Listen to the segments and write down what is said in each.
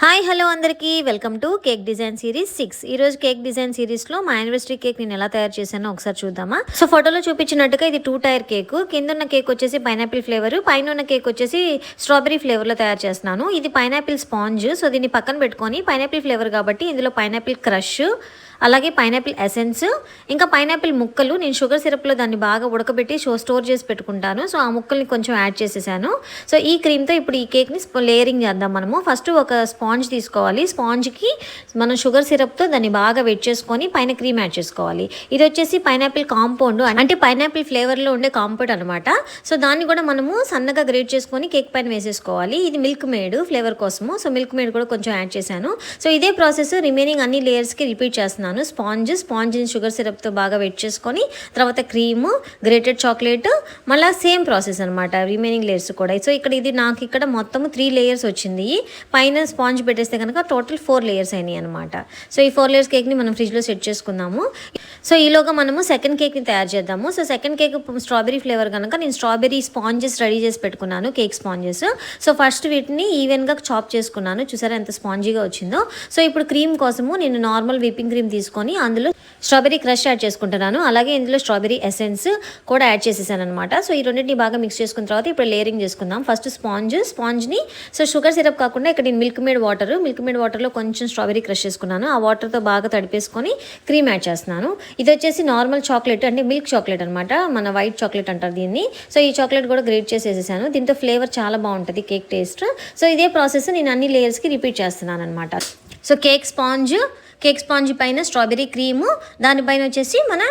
Hi hello అందరికీ welcome to cake design series 6. ఈ రోజు కేక్ డిజైన్ సిరీస్లో మా యానివర్సరీ కేక్ నేను ఎలా తయారు చేశానో ఒకసారి చూద్దామా. సో ఫోటోలో చూపించినట్టుగా ఇది 2 టైర్ కేక్. కింద ఉన్న కేక్ వచ్చేసి పైనాపిల్ ఫ్లేవర్, పైన ఉన్న కేక్ వచ్చేసి స్ట్రాబెరీ ఫ్లేవర్లో తయారు చేస్తున్నాను. ఇది పైనాపిల్ స్పాంజ్. సో దీన్ని పక్కన పెట్టుకొని పైనాపిల్ ఫ్లేవర్ కాబట్టి ఇందులో పైనాపిల్ క్రష్, అలాగే పైనాపిల్ ఎసెన్స్, ఇంకా పైనాపిల్ ముక్కలు నేను షుగర్ సిరప్లో దాన్ని బాగా ఉడకబెట్టి స్టోర్ చేసి పెట్టుకుంటాను. సో ఆ ముక్కల్ని కొంచెం యాడ్ చేసేసాను. సో ఈ క్రీమ్తో ఇప్పుడు ఈ కేక్ని లేయరింగ్ చేద్దాం. మనము ఫస్ట్ ఒక స్పాంజ్ తీసుకోవాలి. స్పాంజ్కి మనం షుగర్ సిరప్తో దాన్ని బాగా వెట్ చేసుకొని పైన క్రీమ్ యాడ్ చేసుకోవాలి. ఇది వచ్చేసి పైనాపిల్ కాంపౌండ్, అంటే పైనాపిల్ ఫ్లేవర్లో ఉండే కాంపౌండ్ అనమాట. సో దాన్ని కూడా మనము సన్నగా గ్రేట్ చేసుకొని కేక్ పైన వేసేసుకోవాలి. ఇది మిల్క్ మేడ్ ఫ్లేవర్ కోసము. సో మిల్క్ మేడ్ కూడా కొంచెం యాడ్ చేశాను. సో ఇదే ప్రాసెస్ రిమైనింగ్ అన్ని లేయర్స్కి రిపీట్ చేస్తున్నాను. స్పాంజ్ని షుగర్ సిరప్తో బాగా వెట్ చేసుకొని తర్వాత క్రీము, గ్రేటెడ్ చాక్లెట్, మళ్ళీ సేమ్ ప్రాసెస్ అనమాట రిమైనింగ్ లేయర్స్ కూడా. సో నాకు ఇక్కడ మొత్తం 3 లేయర్స్ వచ్చింది. పైన స్పాంజ్ పెట్టేస్తే కనుక టోటల్ 4 లేయర్స్ అయినాయి అనమాట. సో ఈ 4 లేయర్స్ కేక్ని మనం ఫ్రిడ్జ్లో సెట్ చేసుకుందాము. సో ఈలోగా మనము సెకండ్ కేక్ని తయారు చేద్దాము. So second cake strawberry flavour కనుక నేను స్ట్రాబెరీ స్పాంజెస్ రెడీ చేసి పెట్టుకున్నాను, కేక్ స్పాంజెస్. సో ఫస్ట్ వీటిని ఈవెన్గా చాప్ చేసుకున్నాను. చూసారా ఎంత స్పాంజీగా వచ్చిందో. సో ఇప్పుడు క్రీమ్ కోసము నేను నార్మల్ విప్పింగ్ క్రీమ్ తీసుకొని అందులో స్ట్రాబెరీ క్రష్ యాడ్ చేసుకుంటున్నాను. అలాగే ఇందులో స్ట్రాబెరీ ఎసెన్స్ కూడా యాడ్ చేసేసాను అనమాట. సో ఈ రెండింటిని బాగా మిక్స్ చేసుకున్న తర్వాత ఇప్పుడు లేయరింగ్ చేసుకుందాం. ఫస్ట్ స్పాంజ్ని సో షుగర్ సిరప్ కాకుండా ఇక్కడ నేను మిల్క్ మేడ్ వాటర్లో కొంచెం స్ట్రాబెరీ క్రష్ చేసుకున్నాను. ఆ వాటర్తో బాగా తడిపేసుకొని క్రీమ్ యాడ్ చేస్తున్నాను. ఇది వచ్చేసి నార్మల్ చాక్లెట్, అంటే మిల్క్ చాక్లెట్ అనమాట, మన వైట్ చాక్లెట్ అంటారు దీన్ని. సో ఈ చాక్లెట్ కూడా గ్రేట్ చేసేసాను. దీంతో ఫ్లేవర్ చాలా బాగుంటుంది కేక్ టేస్ట్. సో ఇదే ప్రాసెస్ నేను అన్ని లేయర్స్కి రిపీట్ చేస్తున్నాను అనమాట. సో కేక్ స్పాంజ్ పైన స్ట్రాబెరీ క్రీము, దానిపైన వచ్చేసి మన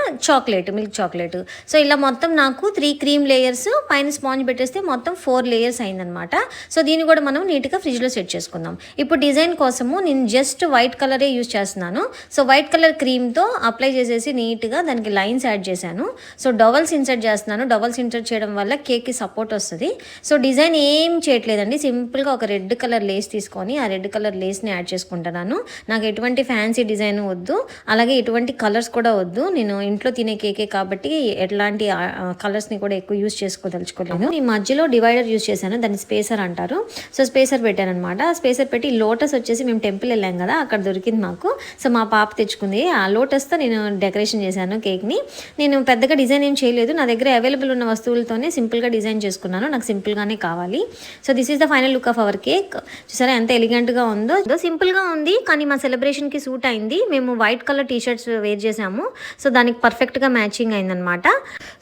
మిల్క్ చాక్లెట్. సో ఇలా మొత్తం నాకు 3 క్రీమ్ లేయర్స్, పైన స్పాంజ్ పెట్టేస్తే మొత్తం 4 లేయర్స్ అయిందనమాట. సో దీన్ని కూడా మనం నీట్గా ఫ్రిడ్జ్లో సెట్ చేసుకుందాం. ఇప్పుడు డిజైన్ కోసము నేను జస్ట్ వైట్ కలరే యూజ్ చేస్తున్నాను. సో వైట్ కలర్ క్రీమ్తో అప్లై చేసేసి నీట్గా దానికి లైన్స్ యాడ్ చేశాను. సో డబల్స్ ఇన్సర్ట్ చేస్తున్నాను. డబల్స్ ఇన్సర్ట్ చేయడం వల్ల కేక్కి సపోర్ట్ వస్తుంది. సో డిజైన్ ఏం చేయట్లేదండి, సింపుల్గా ఒక రెడ్ కలర్ లేస్ తీసుకొని ఆ రెడ్ కలర్ లేస్ని యాడ్ చేసుకుంటున్నాను. నాకు ఎటువంటి ఫ్యాన్సీ డిజైన్ వద్దు, అలాగే ఎటువంటి కలర్స్ కూడా వద్దు. నేను ఇంట్లో తినే కేకే కాబట్టి ఎట్లాంటి కలర్స్ని కూడా ఎక్కువ యూజ్ చేసుకోదలుచుకోలేను. ఈ మధ్యలో డివైడర్ యూజ్ చేశాను, దాన్ని స్పేసర్ అంటారు. సో స్పేసర్ పెట్టాను అనమాట. స్పేసర్ పెట్టి లోటస్ వచ్చేసి మేము టెంపుల్ వెళ్ళాం కదా, అక్కడ దొరికింది మాకు. సో మా పాప తెచ్చుకుంది. ఆ లోటస్తో నేను డెకరేషన్ చేశాను కేక్ని. నేను పెద్దగా డిజైన్ ఏం చేయలేదు, నా దగ్గర అవైలబుల్ ఉన్న వస్తువులతోనే సింపుల్గా డిజైన్ చేసుకున్నాను. నాకు సింపుల్గానే కావాలి. So this is the final look of our cake. చూసారా ఎంత ఎలిగెంట్గా ఉందో. సింపుల్గా ఉంది కానీ మా సెలబ్రేషన్కి సూట్ అయింది. మేము వైట్ కలర్ టీషర్ట్స్ వేర్ చేసాము. సో దానికి పర్ఫెక్ట్గా మ్యాచింగ్ అయిందనమాట.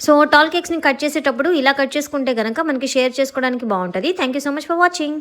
సో టాల్ కేక్స్ని కట్ చేసేటప్పుడు ఇలా కట్ చేసుకుంటే కనుక మనకి షేర్ చేసుకోవడానికి బాగుంటుంది. Thank you so much for watching.